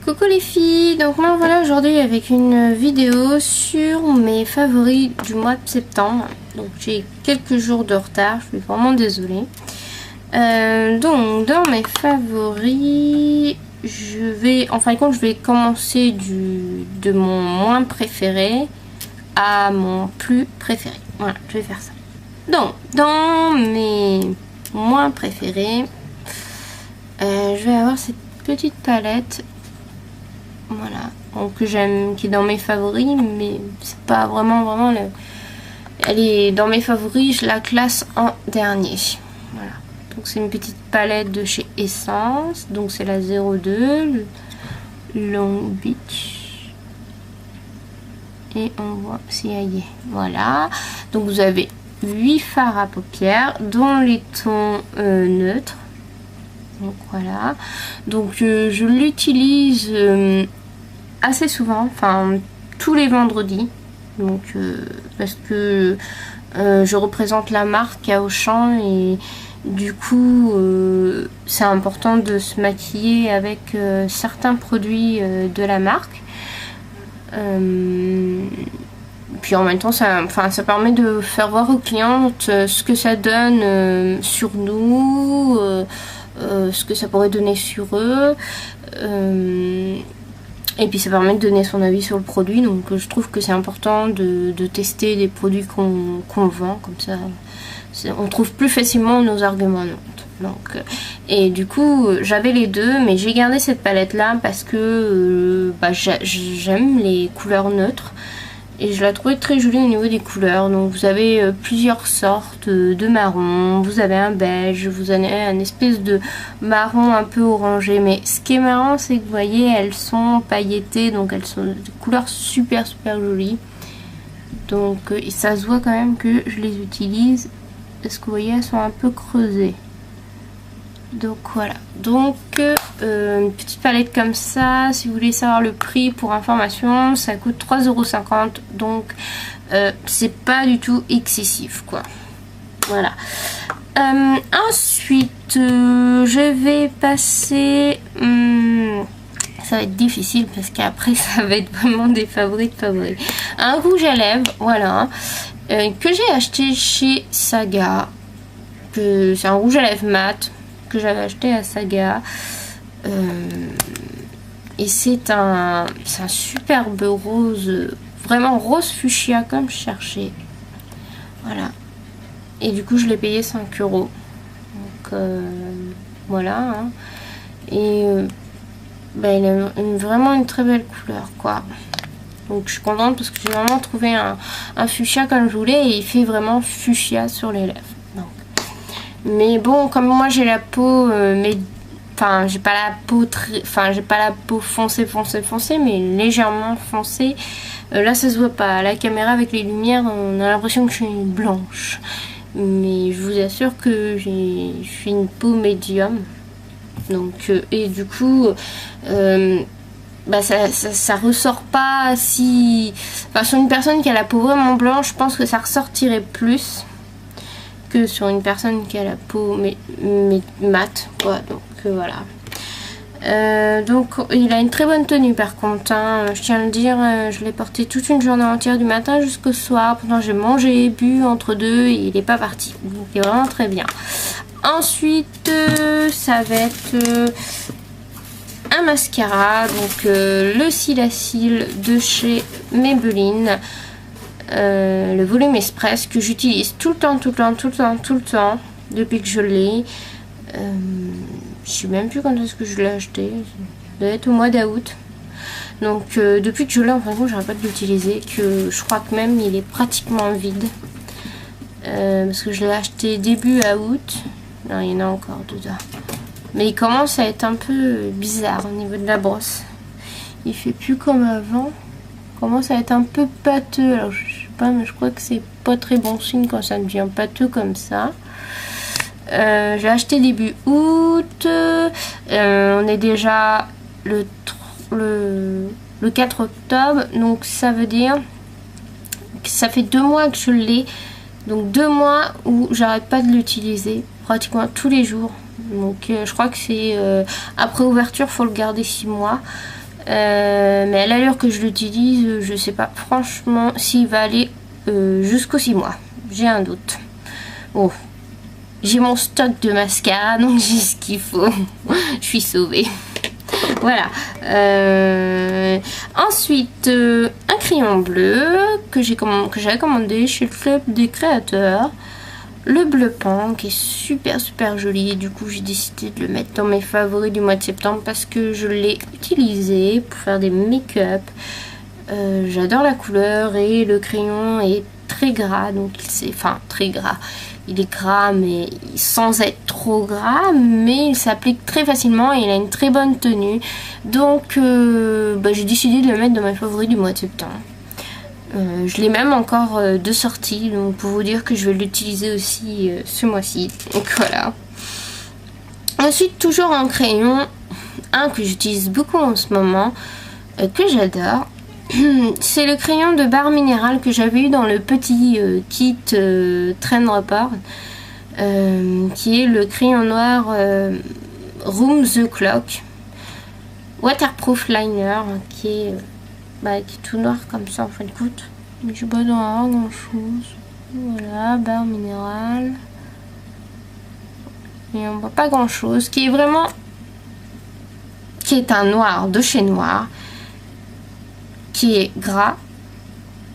Coucou les filles, donc moi voilà aujourd'hui avec une vidéo sur mes favoris du mois de septembre. Donc j'ai quelques jours de retard, je suis vraiment désolée. Donc dans mes favoris, en fin de compte je vais commencer de mon moins préféré à mon plus préféré. Voilà, je vais faire ça. Donc dans mes moins préférés, je vais avoir cette petite palette. Voilà, donc que j'aime, qui est dans mes favoris, mais c'est pas vraiment elle est dans mes favoris, je la classe en dernier. Voilà, donc c'est une petite palette de chez Essence, donc c'est la 02, le Long Beach, et on voit si elle y est. Voilà, donc vous avez 8 fards à paupières dont les tons neutres. Donc voilà, donc je l'utilise assez souvent, enfin tous les vendredis, donc parce que je représente la marque à Auchan et du coup c'est important de se maquiller avec certains produits de la marque. Puis en même temps ça permet de faire voir aux clientes ce que ça donne sur nous, ce que ça pourrait donner sur eux, et puis ça permet de donner son avis sur le produit. Donc je trouve que c'est important de tester des produits qu'on vend, comme ça on trouve plus facilement nos arguments. Donc, et du coup j'avais les deux, mais j'ai gardé cette palette là parce que j'aime les couleurs neutres. Et je la trouvais très jolie au niveau des couleurs. Donc vous avez plusieurs sortes de marron. Vous avez un beige, vous avez un espèce de marron un peu orangé. Mais ce qui est marrant, c'est que vous voyez, elles sont pailletées. Donc elles sont de couleurs super jolies. Donc et ça se voit quand même que je les utilise. Parce que vous voyez, elles sont un peu creusées. Donc voilà, donc une petite palette comme ça. Si vous voulez savoir le prix, pour information, ça coûte 3,50 €, donc c'est pas du tout excessif quoi. Voilà. Ensuite je vais passer, ça va être difficile parce qu'après ça va être vraiment des favoris de favoris. Un rouge à lèvres, voilà, que j'ai acheté chez Saga, c'est un rouge à lèvres mat que j'avais acheté à Saga, et c'est un superbe rose, vraiment rose fuchsia comme je cherchais. Voilà, et du coup je l'ai payé 5 €. Donc voilà, hein. Et il a vraiment une très belle couleur quoi. Donc je suis contente parce que j'ai vraiment trouvé un fuchsia comme je voulais, et il fait vraiment fuchsia sur les lèvres. Mais bon, comme moi j'ai la peau, j'ai pas la peau j'ai pas la peau foncée, mais légèrement foncée. Là ça se voit pas, à la caméra avec les lumières on a l'impression que je suis blanche. Mais je vous assure que je suis une peau médium. Donc et du coup ça ressort pas si... Enfin, sur une personne qui a la peau vraiment blanche, je pense que ça ressortirait plus que sur une personne qui a la peau mate quoi. Donc voilà. Donc il a une très bonne tenue par contre, hein. Je tiens à le dire, je l'ai porté toute une journée entière, du matin jusqu'au soir. Pendant j'ai mangé et bu entre deux et il n'est pas parti. Donc il est vraiment très bien. Ensuite ça va être un mascara, donc le Silacil de chez Maybelline, le volume express, que j'utilise tout le temps depuis que je l'ai. Je sais même plus quand est-ce que je l'ai acheté, ça doit être au mois d'août. Donc depuis que je l'ai, en fin de compte, j'arrête pas de l'utiliser, que je crois que même il est pratiquement vide, parce que je l'ai acheté début août. Non, il y en a encore dedans, mais il commence à être un peu bizarre au niveau de la brosse. Il fait plus comme avant, il commence à être un peu pâteux. Alors je sais pas, mais je crois que c'est pas très bon signe quand ça devient pâteux comme ça. J'ai acheté début août, on est déjà le 4 octobre, donc ça veut dire que ça fait 2 mois que je l'ai. Donc 2 mois où j'arrête pas de l'utiliser pratiquement tous les jours. Donc je crois que c'est après ouverture, faut le garder 6 mois. Mais à l'allure que je l'utilise, je sais pas franchement s'il va aller jusqu'aux 6 mois. J'ai un doute. Oh, j'ai mon stock de mascara, donc j'ai ce qu'il faut. Je suis sauvée. Voilà. Ensuite, un crayon bleu que j'avais commandé chez le Club des Créateurs. Le bleu pan qui est super joli. Et du coup, j'ai décidé de le mettre dans mes favoris du mois de septembre parce que je l'ai utilisé pour faire des make-up. J'adore la couleur et le crayon est très gras. Donc, enfin, très gras. Il est gras, mais sans être trop gras, mais il s'applique très facilement et il a une très bonne tenue. Donc, j'ai décidé de le mettre dans mes favoris du mois de septembre. Je l'ai même encore de sortie, donc pour vous dire que je vais l'utiliser aussi ce mois-ci. Donc voilà. Ensuite, toujours en crayon, un que j'utilise beaucoup en ce moment, que j'adore. C'est le crayon de barre minérale que j'avais eu dans le petit kit Trend Report, qui est le crayon noir Room the Clock Waterproof Liner, qui est tout noir comme ça en fin de compte. Mais je vois dans grand chose. Voilà, barre minérale. Et on voit pas grand chose. Qui est vraiment, qui est un noir de chez Noir, qui est gras.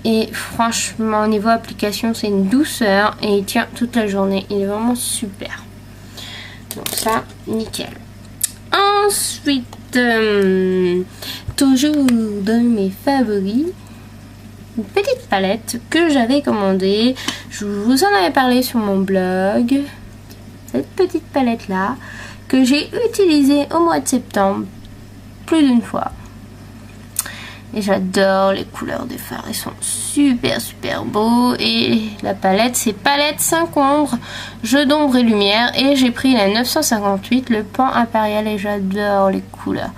Et franchement, au niveau application, c'est une douceur et il tient toute la journée. Il est vraiment super. Donc ça, nickel. Ensuite, toujours dans mes favoris, une petite palette que j'avais commandée. Je vous en avais parlé sur mon blog. Cette petite palette là que j'ai utilisée au mois de septembre plus d'une fois. Et j'adore les couleurs des fards, ils sont super beaux. Et la palette, c'est palette 5 ombres, jeu d'ombre et lumière. Et j'ai pris la 958, le pan impérial, et j'adore les couleurs.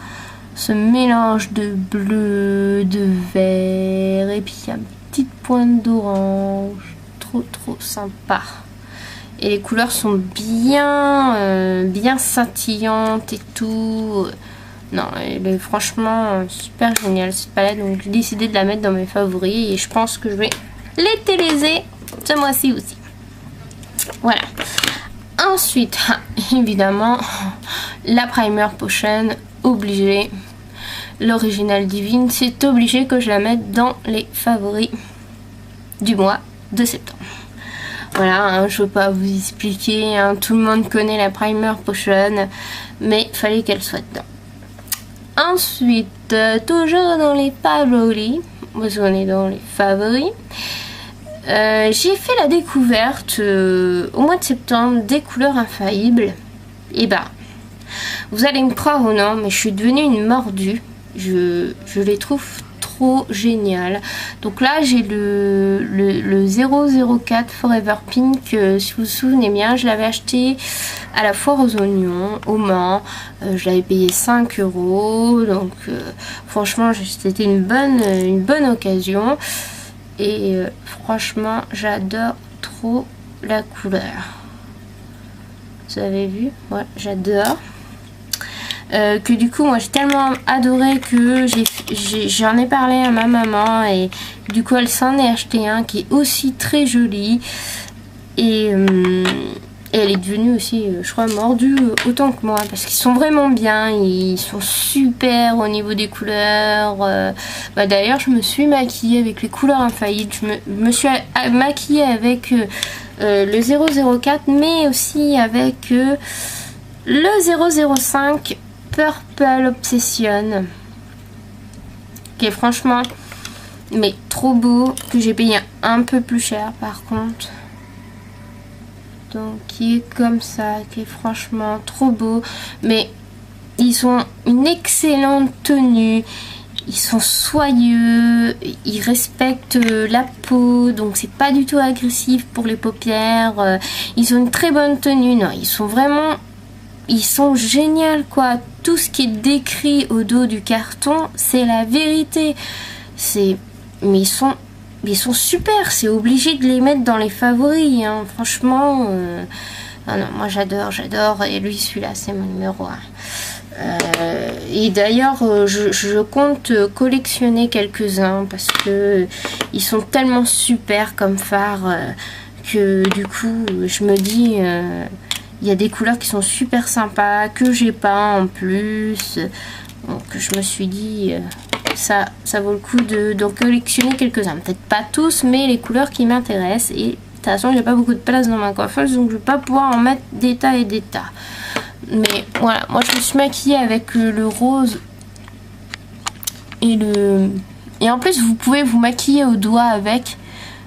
Ce mélange de bleu, de vert, et puis il y a une petite pointe d'orange. Trop sympa. Et les couleurs sont bien scintillantes et tout. Non, elle est franchement super géniale cette palette, donc j'ai décidé de la mettre dans mes favoris et je pense que je vais l'utiliser ce mois-ci aussi. Voilà. Ensuite, évidemment, la Primer Potion, obligée. L'original Divine, c'est obligé que je la mette dans les favoris du mois de septembre. Voilà, hein, je ne veux pas vous expliquer, hein, tout le monde connaît la Primer Potion, mais il fallait qu'elle soit dedans. Ensuite, toujours dans les favoris, parce qu'on est dans les favoris, j'ai fait la découverte au mois de septembre des couleurs infaillibles. Et vous allez me croire ou non, mais je suis devenue une mordue. Je les trouve trop géniales. Donc là, j'ai le 004 Forever Pink, si vous vous souvenez bien, je l'avais acheté à la foire aux oignons au Mans. Je l'avais payé 5 €, donc franchement c'était une bonne occasion et franchement j'adore trop la couleur. Vous avez vu? Ouais, j'adore. Que du coup moi j'ai tellement adoré que j'en ai parlé à ma maman et du coup elle s'en est acheté un qui est aussi très joli et elle est devenue aussi je crois mordue autant que moi parce qu'ils sont vraiment bien, ils sont super au niveau des couleurs. D'ailleurs je me suis maquillée avec les couleurs infaillibles, je me suis maquillée avec le 004 mais aussi avec le 005 Purple Obsession, qui est franchement mais trop beau, que j'ai payé un peu plus cher par contre, donc qui est comme ça, qui est franchement trop beau. Mais ils ont une excellente tenue, ils sont soyeux, ils respectent la peau, donc c'est pas du tout agressif pour les paupières. Ils ont une très bonne tenue, non, ils sont géniaux quoi. Tout ce qui est décrit au dos du carton, c'est la vérité. Mais ils sont super, c'est obligé de les mettre dans les favoris, hein. Franchement, ah non, moi j'adore, et lui celui-là c'est mon numéro 1. Et d'ailleurs, je compte collectionner quelques-uns parce que ils sont tellement super comme fards que du coup, je me dis, il y a des couleurs qui sont super sympas que j'ai pas en plus. Donc je me suis dit, ça vaut le coup de collectionner quelques-uns. Peut-être pas tous, mais les couleurs qui m'intéressent. Et de toute façon, j'ai pas beaucoup de place dans ma coiffeuse, donc je vais pas pouvoir en mettre des tas et des tas. Mais voilà, moi je me suis maquillée avec le rose et en plus vous pouvez vous maquiller au doigt avec.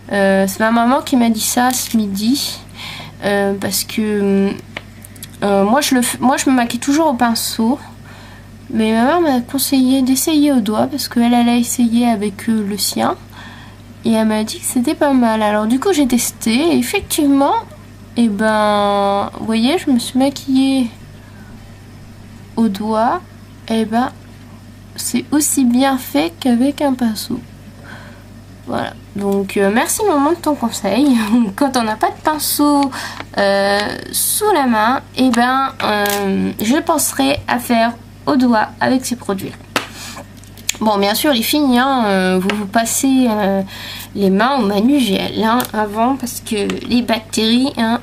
C'est ma maman qui m'a dit ça ce midi parce que moi je me maquille toujours au pinceau, mais ma mère m'a conseillé d'essayer au doigt parce qu'elle a essayé avec le sien et elle m'a dit que c'était pas mal. Alors du coup j'ai testé et effectivement, et ben vous voyez, je me suis maquillée au doigt, et ben c'est aussi bien fait qu'avec un pinceau. Voilà, donc merci maman de ton conseil. Quand on n'a pas de pinceau sous la main, et ben je penserai à faire au doigt avec ces produits. Bon, bien sûr les filles, hein, vous passez les mains au manuel hein, avant parce que les bactéries, hein,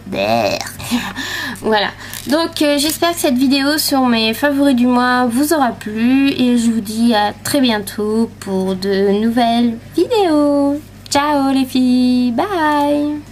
voilà. Donc j'espère que cette vidéo sur mes favoris du mois vous aura plu et je vous dis à très bientôt pour de nouvelles vidéos. Ciao les filles, bye.